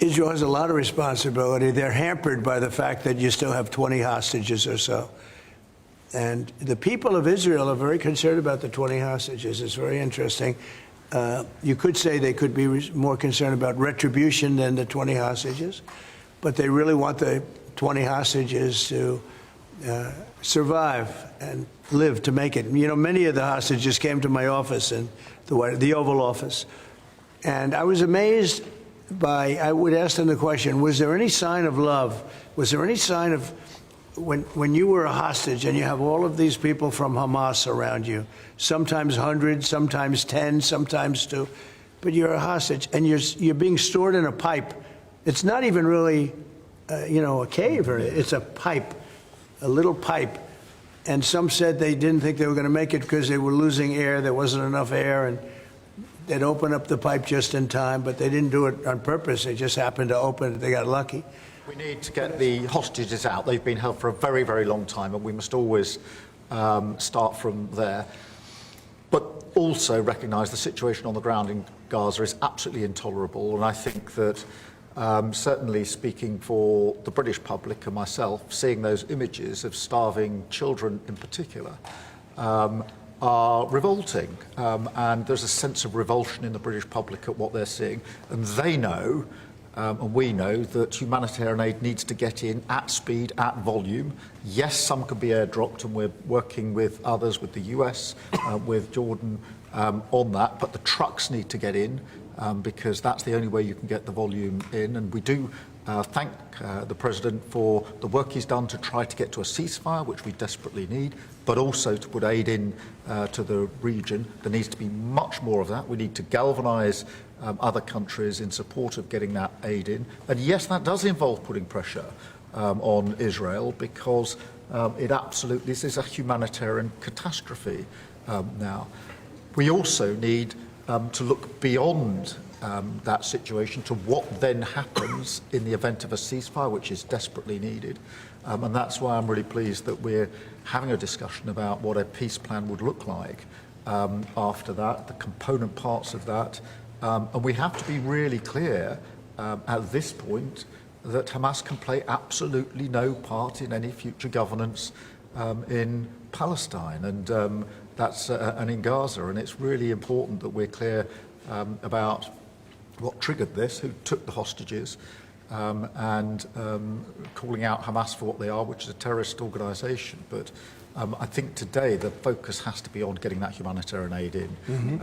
Israel has a lot of responsibility. They're hampered by the fact that you still have 20 hostages or so. And the people of Israel are very concerned about the 20 hostages. It's very interesting. You could say they could be more concerned about retribution than the 20 hostages, but they really want the 20 hostages to survive and live to make it. You know, many of the hostages came to my office in the Oval Office, and I was amazed by, I would ask them the question, was there any sign of love? Was there any sign of, when you were a hostage and you have all of these people from Hamas around you, sometimes 100, sometimes 10, sometimes 2, but you're a hostage and you're being stored in a pipe. It's not even really, you know, a cave, or it's a pipe, a little pipe. And some said they didn't think they were going to make it because they were losing air. There wasn't enough air, and they'd open up the pipe just in time, but they didn't do it on purpose. They just happened to open it. They got lucky. We need to get the hostages out. They've been held for a very, very long time, and we must always start from there. But also recognise the situation on the ground in Gaza is absolutely intolerable, and I think that certainly speaking for the British public and myself, seeing those images of starving children in particular are revolting. And there's a sense of revulsion in the British public at what they're seeing, and they know and we know that humanitarian aid needs to get in at speed, at volume. Yes, some can be airdropped, and we're working with others, with the US, with Jordan on that, but the trucks need to get in because that's the only way you can get the volume in. And we do thank the President for the work he's done to try to get to a ceasefire, which we desperately need, but also to put aid in to the region. There needs to be much more of that. We need to galvanise other countries in support of getting that aid in. And yes, that does involve putting pressure on Israel, because this is a humanitarian catastrophe now. We also need to look beyond that situation to what then happens in the event of a ceasefire, which is desperately needed. And that's why I'm really pleased that we're having a discussion about what a peace plan would look like after that, the component parts of that. And we have to be really clear at this point that Hamas can play absolutely no part in any future governance in Palestine and and in Gaza. And it's really important that we're clear about what triggered this, who took the hostages, and calling out Hamas for what they are, which is a terrorist organisation. But I think today the focus has to be on getting that humanitarian aid in.